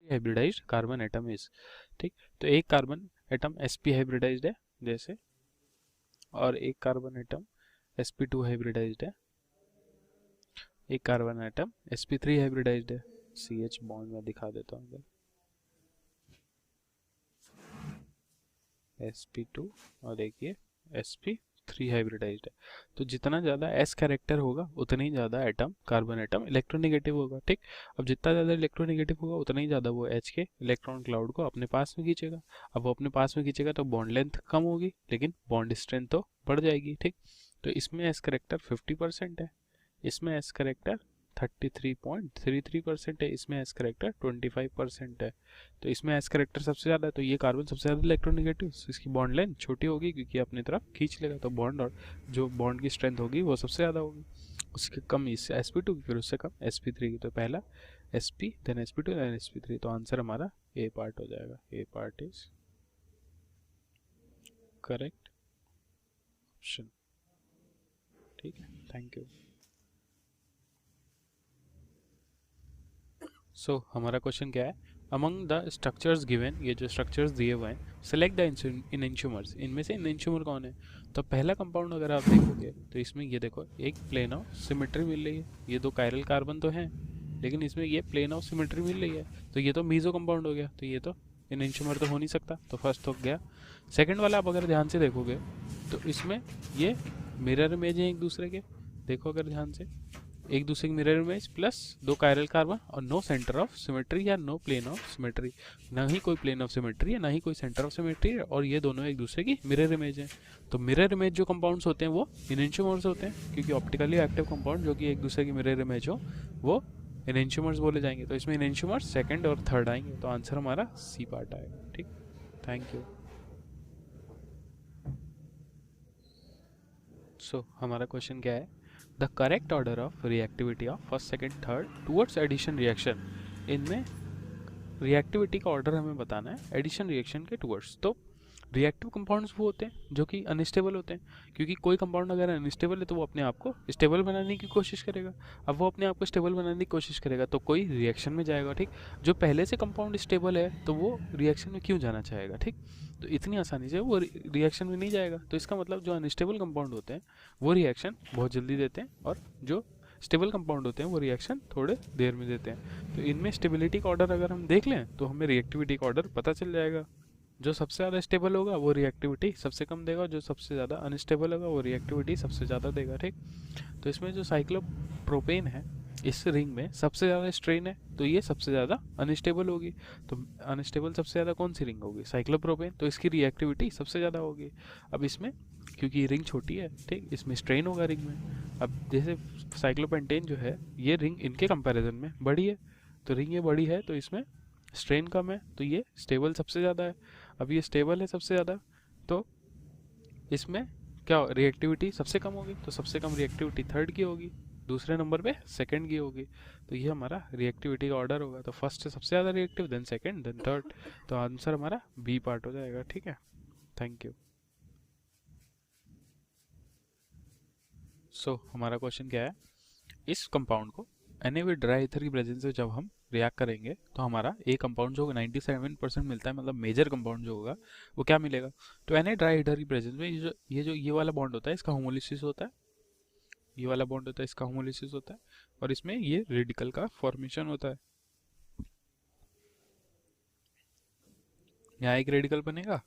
Hybridised carbon atom is. ठीक, तो एक कार्बन एटम sp हाइब्रिडाइज्ड है जैसे, और एक कार्बन एटम sp2 हाइब्रिडाइज्ड है, एक कार्बन एटम sp3 हाइब्रिडाइज्ड है। CH बॉन्ड में दिखा देता हूँ इधर, sp2 और एक ये sp3 हाइब्रिडाइज्ड है। तो जितना ज़्यादा s कैरेक्टर होगा उतना ही ज़्यादा एटम, कार्बन एटम इलेक्ट्रोनेगेटिव होगा। ठीक, अब जितना ज़्यादा इलेक्ट्रोनेगेटिव होगा उतना ही ज़्यादा वो H के इलेक्ट्रॉन क्लाउड को अपने पास में खींचेगा। अब वो अपने पास में खींचेगा तो बॉन्ड लेंथ कम होगी लेकिन बॉन्ड स्ट्रेंथ तो बढ़ जाएगी। ठीक, तो इसमें s कैरेक्टर 50% है, इसमें s कैरेक्टर 33.33% है, इसमें s करेक्टर 25% है। तो इसमें s करेक्टर सबसे ज़्यादा है तो ये कार्बन सबसे ज़्यादा इलेक्ट्रोनेगेटिव, इसकी बॉन्ड लेंथ छोटी होगी क्योंकि अपनी तरफ खींच लेगा, तो बॉन्ड और जो बॉन्ड की स्ट्रेंथ होगी वो सबसे ज़्यादा होगी। उसके कम इससे sp2 की, फिर उससे कम sp3 की। तो पहला sp then sp2 then sp3, तो आंसर हमारा ए पार्ट हो जाएगा। ए पार्ट इज करेक्ट ऑप्शन। ठीक है, थैंक यू। सो हमारा क्वेश्चन क्या है, अमंग द स्ट्रक्चर्स गिवन, ये जो स्ट्रक्चर्स दिए हुए हैं, सेलेक्ट द इनएंशियोमर्स, इनमें से इनएंशियोमर कौन है। तो पहला कंपाउंड अगर आप देखोगे तो इसमें ये देखो एक प्लेन ऑफ सिमेट्री मिल रही है, ये दो कायरल कार्बन तो हैं लेकिन इसमें ये प्लेन ऑफ सिमेट्री मिल रही है, तो ये तो मीजो कंपाउंड हो गया, तो ये तो इनएंशियोमर तो हो नहीं सकता, तो फर्स्ट हो गया। सेकंड वाला आप अगर ध्यान से देखोगे तो इसमें ये मिरर इमेज है एक दूसरे के, देखो अगर ध्यान से, एक दूसरे की मिरर इमेज प्लस दो कायरल कार्बन और नो सेंटर ऑफ सिमेट्री या नो प्लेन ऑफ सिमेट्री, ना ही कोई प्लेन ऑफ सिमेट्री है ना ही कोई सेंटर ऑफ सिमेट्री है, और ये दोनों एक दूसरे की मिरर इमेज हैं। तो मिरर इमेज जो कंपाउंड्स होते हैं वो इनएंशियोमर्स होते हैं, क्योंकि ऑप्टिकली एक्टिव कंपाउंड जो कि एक दूसरे की मिरर इमेज हो वो इनएंशियोमर्स बोले जाएंगे। तो इसमें इनएंशियोमर्स सेकंड और थर्ड आएंगे, तो आंसर हमारा सी पार्ट आएगा। ठीक, थैंक यू। सो हमारा क्वेश्चन क्या है, the correct order of reactivity of first second third towards addition reaction. इनमें रिएक्टिविटी का ऑर्डर हमें बताना है एडिशन रिएक्शन के टुवर्ड्स। तो रिएक्टिव कंपाउंड्स वो होते हैं जो कि अनस्टेबल होते हैं, क्योंकि कोई कंपाउंड अगर अनस्टेबल है तो वो अपने आप को स्टेबल बनाने की कोशिश करेगा। अब वो अपने आप को स्टेबल बनाने की कोशिश करेगा तो कोई रिएक्शन में जाएगा। ठीक, जो पहले से कंपाउंड स्टेबल है तो वो रिएक्शन में क्यों जाना चाहेगा। ठीक, तो इतनी आसानी से वो रिएक्शन में नहीं जाएगा, तो इसका मतलब जो अनस्टेबल कंपाउंड होते हैं वो रिएक्शन बहुत जल्दी देते हैं, और जो स्टेबल कंपाउंड होते हैं वो रिएक्शन थोड़े देर में देते हैं। तो इनमें स्टेबिलिटी का ऑर्डर अगर हम देख लें तो हमें रिएक्टिविटी का ऑर्डर पता चल जाएगा। जो सबसे ज़्यादा स्टेबल होगा वो रिएक्टिविटी सबसे कम देगा, जो सबसे ज़्यादा अनस्टेबल होगा वो रिएक्टिविटी सबसे ज़्यादा देगा। ठीक, तो इसमें जो साइक्लोप्रोपेन है इस रिंग में सबसे ज़्यादा स्ट्रेन है, तो ये सबसे ज़्यादा अनस्टेबल होगी। तो अनस्टेबल सबसे ज़्यादा कौन सी रिंग होगी, साइक्लोप्रोपेन, तो इसकी रिएक्टिविटी सबसे ज़्यादा होगी। अब इसमें क्योंकि रिंग छोटी है, ठीक, इसमें स्ट्रेन होगा रिंग में। अब जैसे साइक्लोपेंटेन जो है ये रिंग इनके कंपैरिजन में बड़ी है, तो रिंग ये बड़ी है तो इसमें स्ट्रेन कम है, तो ये स्टेबल सबसे ज़्यादा है। अब ये स्टेबल है सबसे ज़्यादा, तो इसमें क्या रिएक्टिविटी सबसे कम होगी, तो सबसे कम रिएक्टिविटी थर्ड की होगी, दूसरे नंबर पे सेकंड की होगी। तो ये हमारा रिएक्टिविटी का ऑर्डर होगा, तो फर्स्ट से सबसे ज़्यादा reactive, then second, then third. तो आंसर हमारा बी पार्ट हो जाएगा। ठीक है, थैंक यू। सो हमारा क्वेश्चन क्या है, इस कंपाउंड को Na विद ड्राई ईथर की प्रेजेंस से जब हम रिएक्ट करेंगे तो हमारा ए कंपाउंड जो 97% मिलता है, मतलब मेजर कंपाउंड जो होगा वो क्या मिलेगा। तो Na ड्राई ईथर की प्रेजेंस में ये वाला बॉन्ड होता है इसका होमोलिसिस होता है, ये वाला बॉन्ड होता है इसका होमोलिसिस होता है, और इसमें ये रेडिकल का फॉर्मेशन होता है। यहाँ एक रेडिकल बनेगा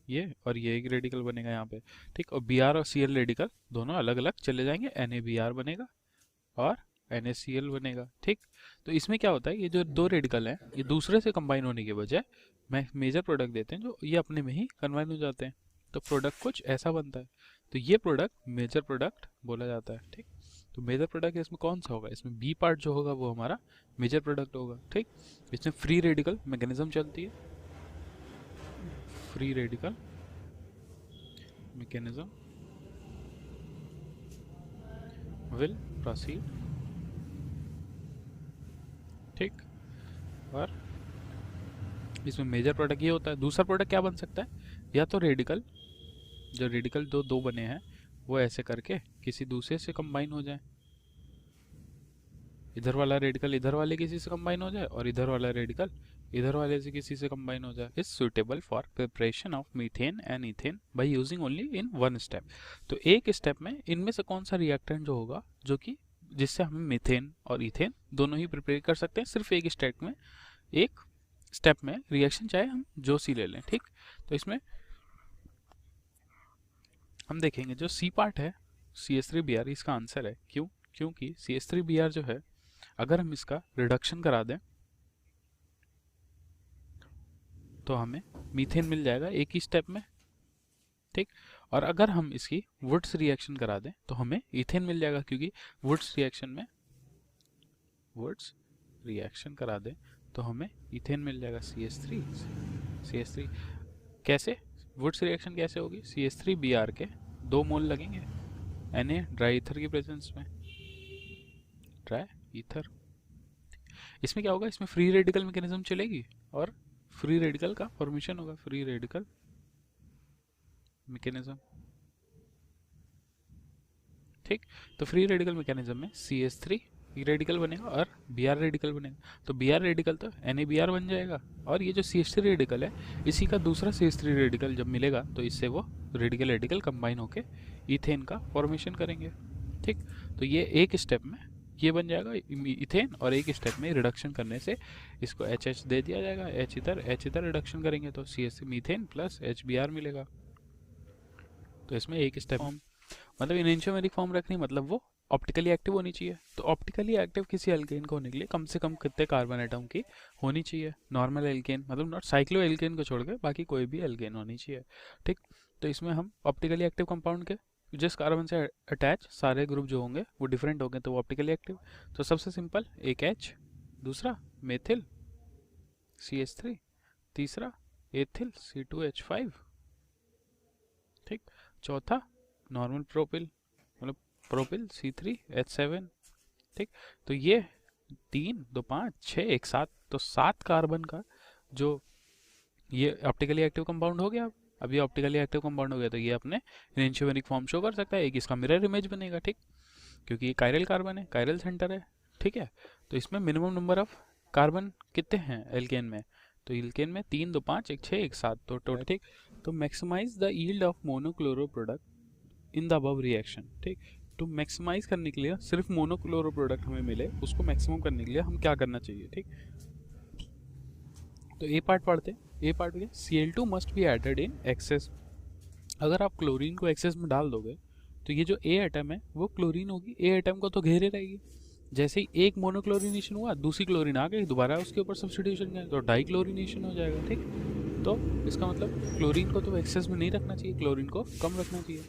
ये, और ये एक रेडिकल बनेगा यहाँ पे। ठीक, और Br और Cl रेडिकल दोनों अलग अलग चले जाएंगे, NaBr बनेगा और NaCl बनेगा। ठीक, तो इसमें क्या होता है, ये जो दो रेडिकल हैं ये दूसरे से कंबाइन होने के बजाय मेजर प्रोडक्ट देते हैं जो ये अपने में ही कंबाइन हो जाते हैं, तो प्रोडक्ट कुछ ऐसा बनता है। तो ये प्रोडक्ट मेजर प्रोडक्ट बोला जाता है। ठीक, तो मेजर प्रोडक्ट इसमें कौन सा होगा, इसमें बी पार्ट जो होगा वो हमारा मेजर प्रोडक्ट होगा। ठीक, इसमें फ्री रेडिकल मैकेनिज्म चलती है, free radical mechanism will proceed. ठीक, और इसमें मेजर प्रोडक्ट ये होता है। दूसरा प्रोडक्ट क्या बन सकता है, या तो रेडिकल, जो रेडिकल दो बने हैं वो ऐसे करके किसी दूसरे से कंबाइन हो जाए, इधर वाला रेडिकल इधर वाले किसी से कंबाइन हो जाए और इधर वाला रेडिकल इधर वाले से किसी से कंबाइन हो जाए, is suitable for preparation of methane and ethane by using only in one step. तो एक स्टेप में इनमें से कौन सा रिएक्टेंट जो होगा जो कि जिससे हम मीथेन और इथेन दोनों ही प्रिपेयर कर सकते हैं सिर्फ एक स्टेप में, एक स्टेप में रिएक्शन चाहे हम जो सी ले लें, ठीक। तो इसमें हम देखेंगे जो सी पार्ट है CH3Br, इसका आंसर है क्यों, क्योंकि CH3Br जो है अगर हम इसका रिडक्शन करा दें तो हमें मीथेन मिल जाएगा एक ही स्टेप में, ठीक। और अगर हम इसकी वुड्स रिएक्शन करा दें तो हमें इथेन मिल जाएगा, क्योंकि वुड्स रिएक्शन करा दें तो हमें इथेन मिल जाएगा CH3। कैसे वुड्स रिएक्शन कैसे होगी, CH3Br के 2 मोल लगेंगे Na ड्राई ईथर की प्रेजेंस में, ड्राई ईथर। इसमें क्या होगा, इसमें फ्री रेडिकल मैकेनिज्म चलेगी और फ्री रेडिकल का फॉर्मेशन होगा, फ्री रेडिकल मैकेनिज्म, ठीक। तो फ्री रेडिकल मैकेनिज्म में CH3 रेडिकल बनेगा और Br रेडिकल बनेगा, तो Br रेडिकल तो NaBr बन जाएगा, और ये जो CH3 रेडिकल है इसी का दूसरा CH3 रेडिकल जब मिलेगा तो इससे वो रेडिकल कंबाइन होके इथेन का फॉर्मेशन करेंगे, ठीक। तो ये एक स्टेप में ये बन जाएगा इथेन, और एक स्टेप में रिडक्शन करने से इसको HH दे दिया जाएगा, H इधर रिडक्शन करेंगे तो CH3 मीथेन प्लस HBr मिलेगा। तो इसमें एक स्टेप मतलब इनएंशियोमेरिक फॉर्म रखनी, मतलब वो ऑप्टिकली एक्टिव होनी चाहिए। तो ऑप्टिकली एक्टिव किसी एल्केन को होने के लिए कम से कम कितने कार्बन एटम की होनी चाहिए, नॉर्मल एल्केन मतलब नॉट साइक्लो एल्केन को छोड़ के बाकी कोई भी एल्केन होनी चाहिए, ठीक। तो इसमें हम ऑप्टिकली एक्टिव कंपाउंड के जिस कार्बन से अटैच सारे ग्रुप जो होंगे वो डिफरेंट होंगे तो वो ऑप्टिकली एक्टिव। तो सबसे सिंपल एक H, दूसरा मेथिल CH3, तीसरा एथिल C2H5, ठीक। चौथा नॉर्मल प्रोपिल मतलब प्रोपिल C3H7, ठीक। तो ये 3 2 5 6 एक 7, तो 7 कार्बन का जो ये ऑप्टिकली एक्टिव कंपाउंड हो गया। अब ये ऑप्टिकली एक्टिव कंपाउंड हो गया तो ये अपने एनएंशियोमेरिक फॉर्म शो कर सकता है, एक इसका मिरर इमेज बनेगा, ठीक, क्योंकि ये कायरल कार्बन है, कायरल सेंटर है, ठीक है। तो इसमें मिनिमम नंबर ऑफ कार्बन कितने हैं एल्केन में, तो एल्केन में 3 2 5 1 6 1 7, तो टोटल, ठीक। तो maximise the yield of monochloro product in the above reaction, ठीक। तो मैक्सिमाइज करने के लिए सिर्फ मोनोक्लोरो प्रोडक्ट हमें मिले, उसको मैक्सिमम करने के लिए हम क्या करना चाहिए, ठीक। तो ए पार्ट पढ़ते हैं। ए पार्ट में Cl2 must be added in excess. अगर आप क्लोरीन को एक्सेस में डाल दोगे तो ये जो ए एटम है वो क्लोरीन होगी, ए एटम को तो घेरे रहेगी। जैसे ही एक मोनोक्लोरिनेशन हुआ दूसरी क्लोरीन आ गई, दोबारा उसके ऊपर सब्स्टिट्यूशन किया तो डाई क्लोरिनेशन हो जाएगा, ठीक। तो इसका मतलब क्लोरीन को तो एक्सेस में नहीं रखना चाहिए, क्लोरीन को कम रखना चाहिए।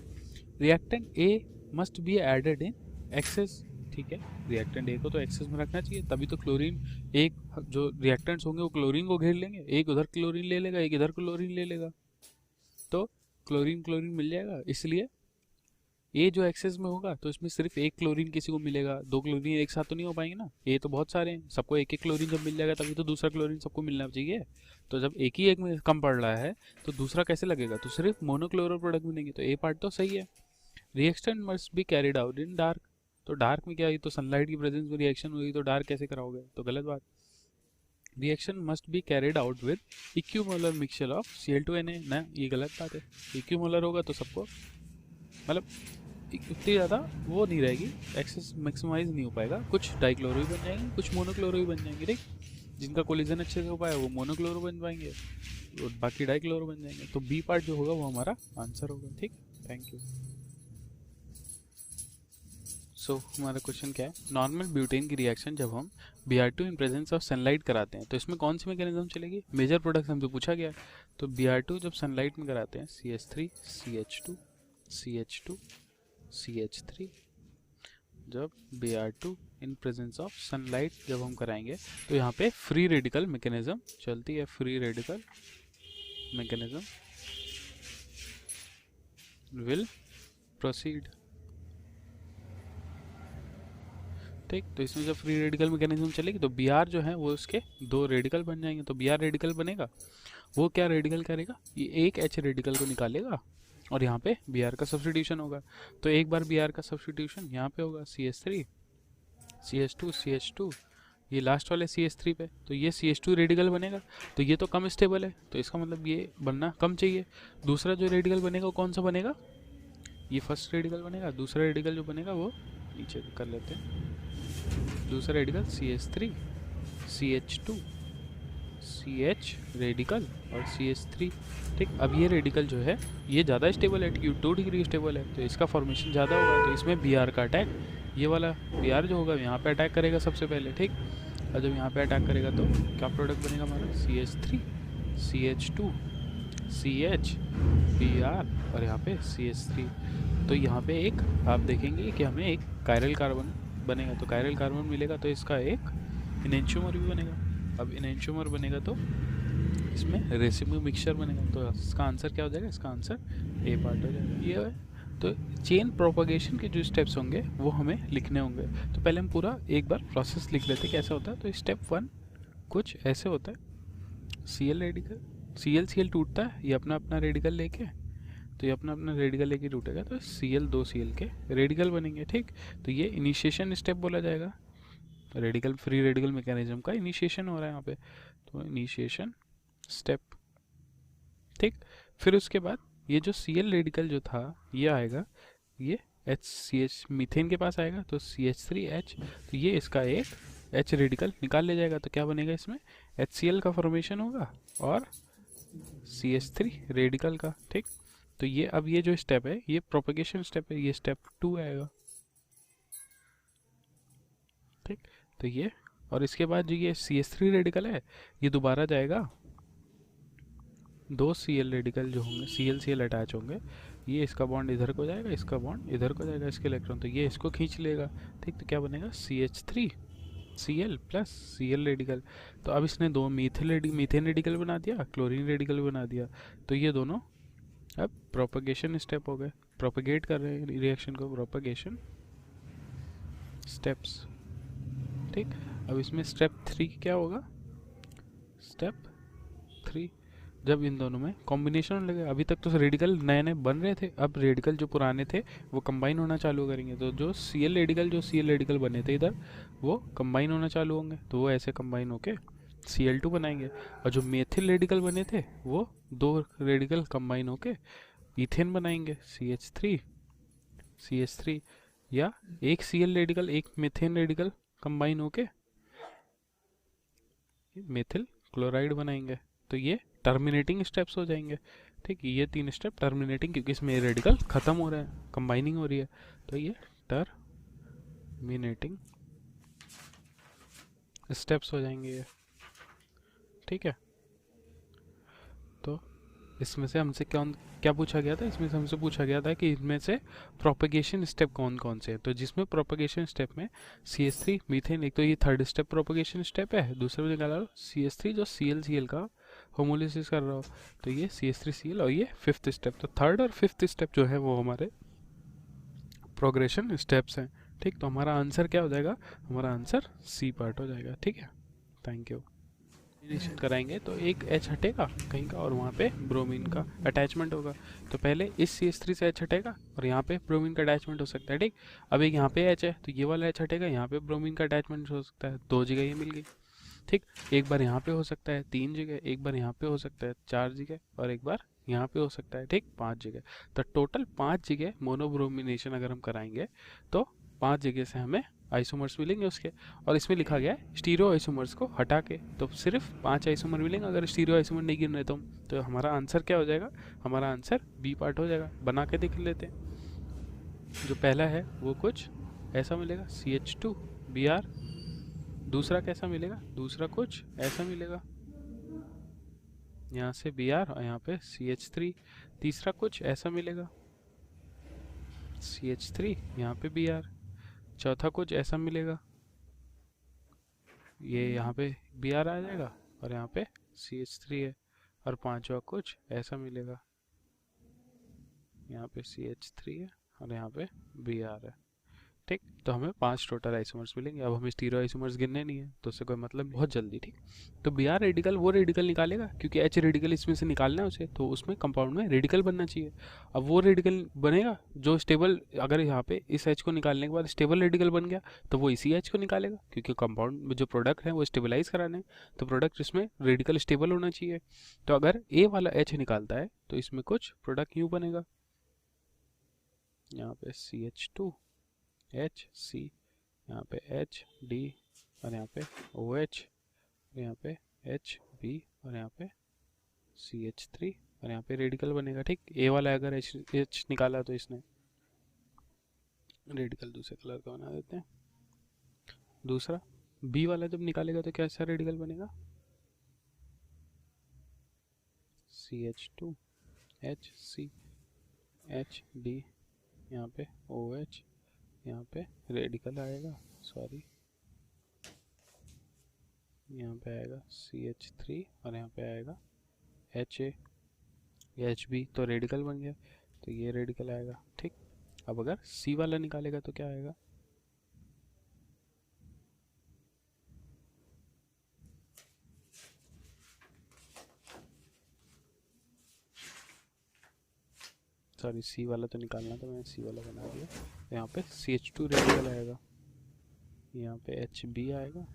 Reactant A must be added in excess, ठीक है। रिएक्टेंट ए को तो एक्सेस में रखना चाहिए, तभी तो क्लोरीन एक जो रिएक्टेंट्स होंगे वो क्लोरीन को घेर लेंगे, एक उधर क्लोरीन ले लेगा एक इधर क्लोरीन ले लेगा, तो क्लोरीन मिल जाएगा। इसलिए ए जो एक्सेस में होगा तो इसमें सिर्फ एक क्लोरीन किसी को मिलेगा, 2 क्लोरीन एक साथ तो नहीं हो पाएंगे ना, ए तो बहुत सारे हैं, सबको एक एक क्लोरीन जब मिल जाएगा तभी तो दूसरा क्लोरीन सबको मिलना चाहिए। तो जब एक ही एक में कम पड़ रहा है तो दूसरा कैसे लगेगा, तो सिर्फ मोनोक्लोरो प्रोडक्ट मिलेंगे। तो ए पार्ट तो सही है। Reaction must be carried out in dark, तो डार्क में क्या, ये तो सनलाइट की प्रेजेंस में रिएक्शन हुई तो डार्क कैसे कराओगे, तो गलत बात। Reaction must be carried out with equimolar mixture of Cl2Na, ना ये गलत बात है। इक्विमोलर होगा तो सबको मतलब उतनी ज़्यादा वो नहीं रहेगी, एक्सेस मैक्सिमाइज नहीं हो पाएगा, कुछ डाइक्लोरो भी बन जाएंगे कुछ मोनोक्लोरो भी बन जाएंगे, ठीक। जिनका कोलिजन अच्छे से हो पाया वो मोनोक्लोरो बन पाएंगे और बाकी डाइक्लोरो बन जाएंगे। तो बी पार्ट जो होगा वो हमारा आंसर होगा, ठीक। Thank you. सो हमारा क्वेश्चन क्या है, नॉर्मल ब्यूटेन की रिएक्शन जब हम Br2 in presence of sunlight कराते हैं तो इसमें कौन सी मैकेनिज्म चलेगी, मेजर प्रोडक्ट हमसे पूछा गया। तो Br2 जब सनलाइट में कराते हैं CH3 CH2 CH2 CH3, जब Br2 in presence of sunlight जब हम कराएंगे तो यहाँ पे फ्री रेडिकल मैकेनिज्म चलती है, free radical mechanism will proceed, ठीक। तो इसमें जब फ्री रेडिकल मैकेनिज्म चलेगी तो Br जो है वो उसके 2 रेडिकल बन जाएंगे, तो Br रेडिकल बनेगा, वो क्या रेडिकल करेगा, ये एक H रेडिकल को निकालेगा और यहाँ पे Br का सब्स्टिट्यूशन होगा। तो एक बार Br का सब्स्टिट्यूशन यहाँ पे होगा CH3 CH2 CH2 ये लास्ट वाले CH3 पे, तो ये CH2 रेडिकल बनेगा। तो ये तो कम स्टेबल है, तो इसका मतलब ये बनना कम चाहिए। दूसरा जो रेडिकल बनेगा वो कौन सा बनेगा, ये फर्स्ट रेडिकल बनेगा। दूसरा रेडिकल जो बनेगा वो नीचे कर लेते हैं। दूसरा radical CH3 CH2 CH radical और CH3। ठीक, अब ये रेडिकल जो है ये ज़्यादा स्टेबल है, 2 डिग्री स्टेबल है, तो इसका फॉर्मेशन ज़्यादा होगा, तो इसमें Br का अटैक, ये वाला Br जो होगा यहाँ पे अटैक करेगा सबसे पहले। ठीक, और जब यहाँ पे अटैक करेगा तो क्या प्रोडक्ट बनेगा हमारा, CH3 CH2 CH Br और यहाँ पे CH3। तो यहाँ पे एक आप देखेंगे कि हमें एक कायरल कार्बन बनेगा, तो कायरल कार्बन मिलेगा तो इसका एक इनेंशियोमर भी बनेगा। अब इनेंशियोमर बनेगा तो इसमें रेसिड्यू मिक्सचर बनेगा, तो इसका आंसर क्या हो जाएगा, इसका आंसर ए पार्ट हो जाएगा। ये है, तो चेन प्रोपगेशन के जो स्टेप्स होंगे वो हमें लिखने होंगे। तो पहले हम पूरा एक बार प्रोसेस लिख लेते हैं कैसा होता है। तो स्टेप 1 कुछ ऐसे होता है, Cl रेडिकल, Cl टूटता है, ये अपना अपना रेडिकल लेके, तो ये अपना अपना रेडिकल लेके टूटेगा, तो Cl 2 Cl के रेडिकल बनेंगे। ठीक, तो ये इनिशिएशन स्टेप बोला जाएगा, रेडिकल फ्री रेडिकल मैकेनिज्म का इनिशिएशन हो रहा है यहाँ पे, तो इनिशिएशन स्टेप। ठीक, फिर उसके बाद ये जो Cl रेडिकल जो था ये आएगा, ये HCH मीथेन के पास आएगा, तो CH3H, तो ये इसका एक H रेडिकल निकाल ले जाएगा, तो क्या बनेगा इसमें HCl का फॉर्मेशन होगा और CH3 रेडिकल का। ठीक, तो ये अब ये जो स्टेप है ये प्रोपगेशन स्टेप है, ये स्टेप 2 आएगा। ठीक, तो ये, और इसके बाद जो ये CH3 रेडिकल है ये दोबारा जाएगा, 2 Cl रेडिकल जो होंगे Cl अटैच होंगे, ये इसका बॉन्ड इधर को जाएगा, इसका बॉन्ड इधर को जाएगा, इसके इलेक्ट्रॉन, तो ये इसको खींच लेगा। ठीक, तो क्या बनेगा CH3 Cl plus Cl radical. तो अब इसने दो मीथेन रेडिकल बना दिया, क्लोरीन रेडिकल बना दिया, तो ये दोनों अब प्रोपगेशन स्टेप हो गए, प्रोपगेट कर रहे हैं रिएक्शन को, प्रोपगेशन स्टेप्स। ठीक, अब इसमें स्टेप 3 क्या होगा, स्टेप 3 जब इन दोनों में कॉम्बिनेशन लगे, अभी तक तो रेडिकल नए नए बन रहे थे, अब रेडिकल जो पुराने थे वो कंबाइन होना चालू करेंगे, तो जो Cl रेडिकल बने थे इधर वो कंबाइन होना चालू होंगे, तो वो ऐसे कंबाइन होके Cl2 बनाएंगे, और जो मेथिल रेडिकल बने थे वो 2 रेडिकल कंबाइन होके इथेन बनाएंगे, CH3 या एक Cl रेडिकल एक मेथेन रेडिकल कंबाइन होके मेथिल क्लोराइड बनाएंगे, तो ये टर्मिनेटिंग स्टेप्स हो जाएंगे। ठीक, ये 3 स्टेप टर्मिनेटिंग, क्योंकि इसमें रेडिकल खत्म हो रहा है, कंबाइनिंग हो रही है, तो ये टर्मिनेटिंग स्टेप्स हो जाएंगे ये। ठीक है, तो इसमें से हमसे क्या पूछा गया था, इसमें से हमसे पूछा गया था कि इनमें से प्रोपगेशन स्टेप कौन कौन से हैं, तो जिसमें प्रोपगेशन स्टेप में CH3 मीथेन, एक तो ये थर्ड स्टेप प्रोपगेशन स्टेप है, दूसरे में निकाला CH3 जो Cl का होमोलिसिस कर रहा हो, तो ये CH3Cl, और ये 5th स्टेप, तो थर्ड और 5th स्टेप जो है वो हमारे प्रोग्रेशन स्टेप्स हैं। ठीक, तो हमारा आंसर क्या हो जाएगा, हमारा आंसर सी पार्ट हो जाएगा। ठीक है, थैंक यू। इनिशिएट कराएंगे तो एक H हटेगा कहीं का और वहाँ पे ब्रोमीन का अटैचमेंट होगा, तो पहले इस CH3 से H हटेगा और यहाँ पे ब्रोमीन का अटैचमेंट हो सकता है। ठीक, अब एक यहाँ पे H है तो ये वाला H हटेगा, यहाँ पे ब्रोमीन का अटैचमेंट हो सकता है, 2 जगह ये मिल गई। ठीक, एक बार यहाँ पे हो सकता है 3 जगह, एक बार यहाँ पे हो सकता है 4 जगह, और एक बार यहाँ पे हो सकता है ठीक 5 जगह, तो टोटल 5 जगह मोनोब्रोमिनेशन अगर हम कराएंगे तो 5 जगह से हमें आइसोमर्स मिलेंगे उसके। और इसमें लिखा गया है स्टीरियो आइसोमर्स को हटा के, तो सिर्फ 5 आइसोमर मिलेंगे अगर स्टीरियो आइसोमर नहीं गिन रहे तो हमारा आंसर क्या हो जाएगा, हमारा आंसर बी पार्ट हो जाएगा। बना के देख लेते हैं। जो पहला है वो कुछ ऐसा मिलेगा CH2 Br, दूसरा कैसा मिलेगा, दूसरा कुछ ऐसा मिलेगा, यहाँ से Br और यहाँ पे CH3, तीसरा कुछ ऐसा मिलेगा CH3 यहाँ पे Br, चौथा कुछ ऐसा मिलेगा, ये यहाँ पे Br आ जाएगा और यहाँ पे CH3 है, और पांचवा कुछ ऐसा मिलेगा, यहाँ पे CH3 है और यहाँ पे Br है। ठीक। तो हमें 5 टोटल आइसोमर्स मिलेंगे। अब हमें स्टीरियो आइसोमर्स गिनने नहीं है तो उससे कोई मतलब बहुत जल्दी। ठीक। तो Br रेडिकल वो रेडिकल निकालेगा क्योंकि H रेडिकल इसमें से निकालना है उसे, तो उसमें कंपाउंड में रेडिकल बनना चाहिए। अब वो रेडिकल बनेगा जो स्टेबल, अगर यहाँ पे इस H को निकालने के बाद स्टेबल रेडिकल बन गया तो वो इसी H को निकालेगा क्योंकि कंपाउंड में जो प्रोडक्ट है वो स्टेबलाइज कराने हैं, तो प्रोडक्ट इसमें रेडिकल स्टेबल होना चाहिए। तो अगर A वाला H निकालता है तो इसमें कुछ प्रोडक्ट यूँ बनेगा, यहाँ पे CH2 HC, यहाँ पे HD और यहाँ पे OH, यहाँ पे HB और यहाँ पे CH3 और यहाँ पे रेडिकल बनेगा। ठीक। A वाला अगर H निकाला तो इसने रेडिकल दूसरे कलर का बना देते हैं। दूसरा B वाला जब निकालेगा तो कैसा रेडिकल बनेगा, CH2 HC HD, यहाँ पे OH, यहाँ पे रेडिकल आएगा, सॉरी यहाँ पे आएगा CH3 और यहाँ पे आएगा HA, HB, तो रेडिकल बन गया, तो ये रेडिकल आएगा। ठीक। अब अगर C वाला निकालेगा तो क्या आएगा, सॉरी C वाला तो निकालना था, मैंने C वाला बना दिया। यहाँ पे CH2 रेडिकल आएगा, यहाँ पे HB आएगा,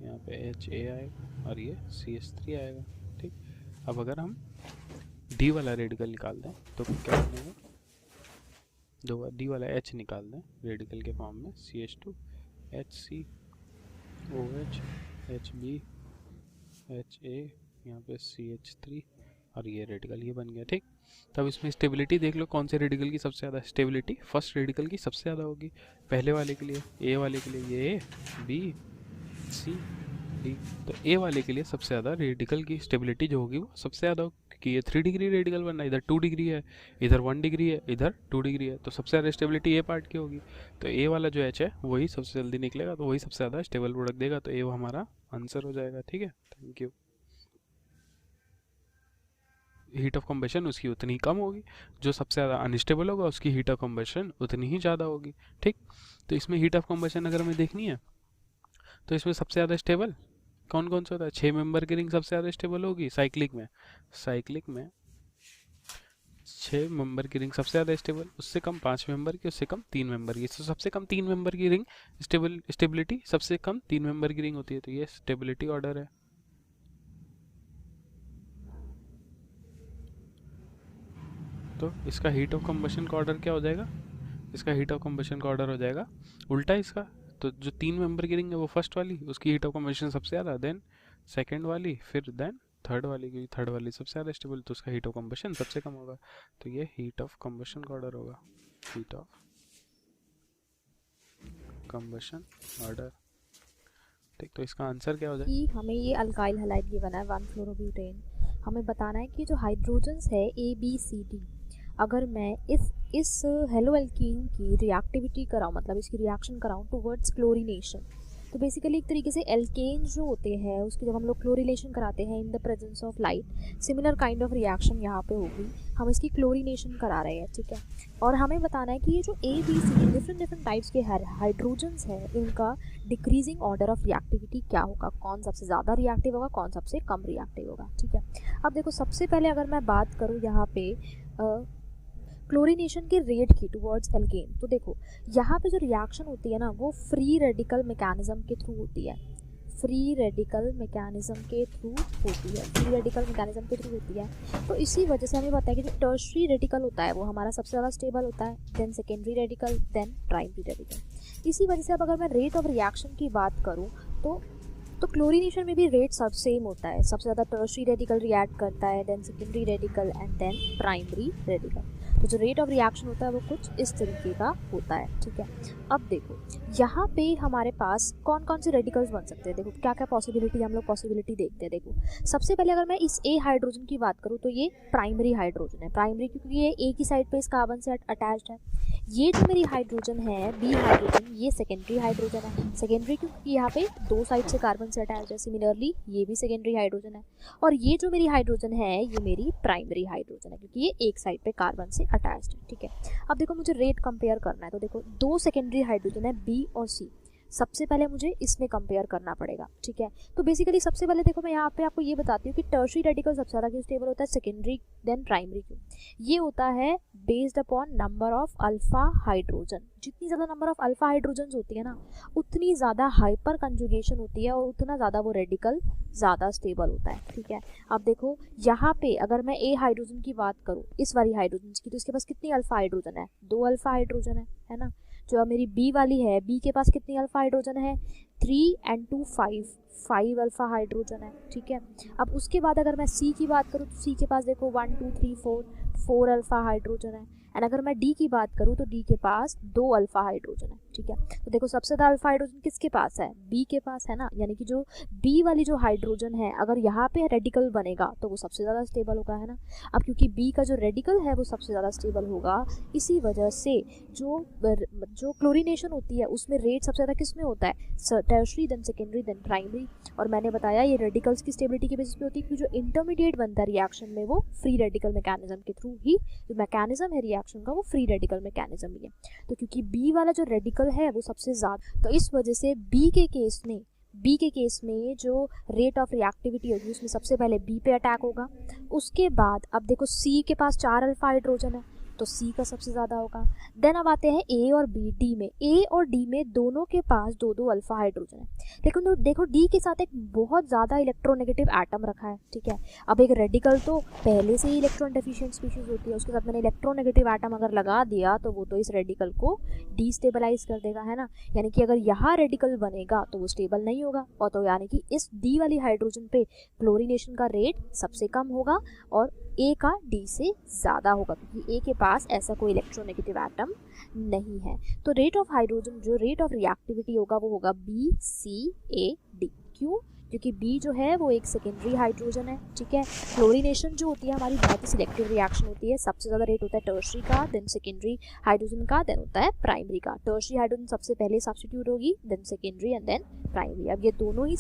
यहाँ पे HA आएगा और ये CH3 आएगा। ठीक। अब अगर हम D वाला रेडिकल निकाल दें तो क्या बनेगा, D वाला H निकाल दें रेडिकल के फॉर्म में, CH2 HC OH HB HA, यहाँ पे CH3 और ये रेडिकल ये बन गया। ठीक। तब इसमें स्टेबिलिटी देख लो, कौन से रेडिकल की सबसे ज़्यादा स्टेबिलिटी, फर्स्ट रेडिकल की सबसे ज़्यादा होगी, पहले वाले के लिए, A वाले के लिए ये B C D, तो A वाले के लिए सबसे ज़्यादा रेडिकल की स्टेबिलिटी जो होगी वो सबसे ज़्यादा होगी क्योंकि ये 3 डिग्री रेडिकल बनना है, इधर 2 डिग्री है, इधर 1 डिग्री है, इधर 2 डिग्री है, तो सबसे ज़्यादा स्टेबिलिटी A पार्ट की होगी। तो A वाला जो H है वही सबसे जल्दी निकलेगा, तो वही सबसे ज़्यादा स्टेबल प्रोडक्ट देगा, तो A हमारा आंसर हो जाएगा। ठीक है, thank you. Heat of combustion उसकी उतनी ही कम होगी, जो सबसे ज़्यादा अनस्टेबल होगा उसकी हीट ऑफ कंबशन उतनी ही ज़्यादा होगी। ठीक। तो इसमें हीट ऑफ कंबशन अगर हमें देखनी है तो इसमें सबसे ज़्यादा स्टेबल कौन कौन सा होता है, 6 मेंबर की रिंग सबसे ज़्यादा स्टेबल होगी साइक्लिक में, 6 मेंबर की रिंग सबसे ज़्यादा स्टेबल, उससे कम 5 मेंबर की, उससे कम 3 मेंबर की, तो सबसे कम 3 मेंबर की रिंग स्टेबिलिटी सबसे कम 3 मेंबर की रिंग होती है, तो ये स्टेबिलिटी ऑर्डर है। तो इसका हीट ऑफ कंबशन का ऑर्डर क्या हो जाएगा, इसका हीट ऑफ कंबशन का ऑर्डर हो जाएगा उल्टा इसका। तो जो 3 मेंबर की रिंग है वो फर्स्ट वाली, उसकी हीट ऑफ कंबशन सबसे ज़्यादा, देन सेकंड वाली, फिर देन थर्ड वाली, क्योंकि थर्ड वाली सबसे ज़्यादा स्टेबल, तो उसका हीट ऑफ कंबशन सबसे कम होगा, तो ये हीट ऑफ कंबशन का ऑर्डर होगा, हीट ऑफ कंबशन ऑर्डर। ठीक। तो इसका आंसर क्या हो जाएगा कि हमें ये अल्काइल हैलाइड ये बना है 1-फ्लोरोब्यूटेन, हमें बताना है कि जो हाइड्रोजन्स है ABCD, अगर मैं इस हेलो एल्कीन की रिएक्टिविटी कराऊँ, मतलब इसकी रिएक्शन कराऊँ टुवर्ड्स क्लोरीनेशन, तो बेसिकली एक तरीके से एल्केन्स जो होते हैं उसकी जब हम लोग क्लोरीनेशन कराते हैं in the presence of light, similar kind of reaction यहाँ पे होगी, हम इसकी क्लोरीनेशन करा रहे हैं। ठीक है। और हमें बताना है कि ये जो ABC डिफरेंट टाइप्स के हाइड्रोजन्स हैं इनका डिक्रीजिंग ऑर्डर ऑफ रिएक्टिविटी क्या होगा, कौन सबसे ज़्यादा रिएक्टिव होगा, कौन सबसे कम रिएक्टिव होगा। ठीक है। अब देखो सबसे पहले अगर मैं बात करूँ यहाँ पे क्लोरीनेशन के रेट की टुवर्ड्स एल्केन, तो देखो यहाँ पे जो रिएक्शन होती है ना वो फ्री रेडिकल मैकेनिज्म के थ्रू होती है, फ्री रेडिकल मैकेनिज्म के थ्रू होती है, फ्री रेडिकल मैकेनिज्म के थ्रू होती है। तो इसी वजह से हमें पता है कि जो टर्शरी रेडिकल होता है वो हमारा सबसे ज़्यादा स्टेबल होता है, then secondary radical, then primary radical. इसी वजह से अब अगर मैं रेट ऑफ रिएक्शन की बात करूँ तो क्लोरीनेशन में भी रेट सब सेम होता है, सबसे ज़्यादा टर्शरी रेडिकल रिएक्ट करता है, then secondary radical and then primary radical. तो जो रेट ऑफ रिएक्शन होता है वो कुछ इस तरीके का होता है। ठीक है। अब देखो यहाँ पे हमारे पास कौन कौन से रेडिकल्स बन सकते हैं, देखो क्या क्या पॉसिबिलिटी हम लोग पॉसिबिलिटी देखते हैं। देखो सबसे पहले अगर मैं इस A हाइड्रोजन की बात करूँ तो ये प्राइमरी हाइड्रोजन है, प्राइमरी क्योंकि ये A की साइड पे इस कार्बन से अटैच्ड है। ये जो मेरी हाइड्रोजन है B हाइड्रोजन, ये सेकेंडरी हाइड्रोजन है, सेकेंडरी क्योंकि यहाँ पे 2 साइड से कार्बन से अटैच्ड है, सिमिलरली ये भी सेकेंडरी हाइड्रोजन है। और ये जो मेरी हाइड्रोजन है ये मेरी प्राइमरी हाइड्रोजन है क्योंकि ये एक साइड पे कार्बन से अटैच्ड है, ठीक है। अब देखो मुझे रेट कंपेयर करना है, तो देखो दो सेकेंडरी हाइड्रोजन है बी और सी, सबसे पहले मुझे इसमें कंपेयर करना पड़ेगा, ठीक है। तो बेसिकली सबसे पहले देखो मैं यहाँ पे आपको ये बताती हूँ कि टर्शरी रेडिकल सबसे ज़्यादा क्यों स्टेबल होता है, सेकेंडरी देन प्राइमरी क्यों। ये होता है based upon number of alpha hydrogen. जितनी ज़्यादा नंबर ऑफ अल्फा हाइड्रोजन होती है ना, उतनी ज़्यादा हाइपर कंजुगेशन होती है और उतना ज़्यादा वो रेडिकल ज़्यादा स्टेबल होता है, ठीक है। अब देखो यहाँ पे अगर मैं ए हाइड्रोजन की बात करूँ, इस वाली हाइड्रोजन की, तो इसके पास कितनी अल्फा हाइड्रोजन है, 2 अल्फा हाइड्रोजन है ना। जो मेरी बी वाली है, बी के पास कितनी अल्फा हाइड्रोजन है, 3 and 2 5 अल्फा हाइड्रोजन है, ठीक है। अब उसके बाद अगर मैं सी की बात करूँ तो सी के पास देखो 1 2 3 4 अल्फा हाइड्रोजन है। एंड अगर मैं डी की बात करूँ तो डी के पास 2 अल्फा हाइड्रोजन है, ठीक है। तो देखो सबसे ज़्यादा अल्फा हाइड्रोजन किसके पास है, बी के पास है ना, यानी कि जो बी वाली जो हाइड्रोजन है अगर यहाँ पे रेडिकल बनेगा तो वो सबसे ज़्यादा स्टेबल होगा, है ना। अब क्योंकि बी का जो रेडिकल है वो सबसे ज़्यादा स्टेबल होगा, इसी वजह से जो क्लोरीनेशन होती है उसमें रेट सबसे ज़्यादा किस में होता है, tertiary then secondary then primary. और मैंने बताया ये रेडिकल्स की स्टेबिलिटी के बेसिस पे होती है, क्योंकि जो इंटरमीडिएट बनता है रिएक्शन में वो फ्री रेडिकल मैकेनिज्म के थ्रू ही, जो मैकेनिज्म है रिएक्शन का वो फ्री रेडिकल मैकेनिज्म ही है। तो क्योंकि बी वाला जो रेडिकल है वो सबसे ज़्यादा, तो इस वजह से बी के केस में जो रेट ऑफ रिएक्टिविटी होगी उसमें सबसे पहले बी पे अटैक होगा। उसके बाद अब देखो सी के पास 4 अल्फा हाइड्रोजन है तो सी का सबसे ज़्यादा होगा। देन अब आते हैं ए और बी, डी में, ए और डी में दोनों के पास 2 अल्फा हाइड्रोजन है। लेकिन देखो डी के साथ एक बहुत ज़्यादा इलेक्ट्रोनेगेटिव एटम रखा है, ठीक है। अब एक रेडिकल तो पहले से ही इलेक्ट्रॉन डेफिशिएंट स्पीशीज होती है, उसके साथ मैंने इलेक्ट्रोनेगेटिव एटम अगर लगा दिया तो वो तो इस रेडिकल को डिस्टेबलाइज कर देगा, है ना। यानी कि अगर यहाँ रेडिकल बनेगा तो वो स्टेबल नहीं होगा, और तो यानी कि इस डी वाली हाइड्रोजन पे क्लोरीनेशन का रेट सबसे कम होगा और ए का डी से ज़्यादा होगा, क्योंकि ए के पास ऐसा कोई इलेक्ट्रोनेगेटिव एटम नहीं है। तो रेट ऑफ हाइड्रोजन, जो रेट ऑफ रिएक्टिविटी होगा वो होगा बी सी ए डी। क्यों? क्योंकि बी जो है वो एक सेकेंडरी हाइड्रोजन है, ठीक है। क्लोरीनेशन जो होती है हमारी बहुत ही सिलेक्टिव रिएक्शन होती है, सबसे ज़्यादा रेट होता है टर्शरी का, देन सेकेंडरी हाइड्रोजन का, देन होता है प्राइमरी का। टर्शरी हाइड्रोजन सबसे पहले सब्स्टिट्यूट होगी, then secondary and then primary. अब ये दोनों ही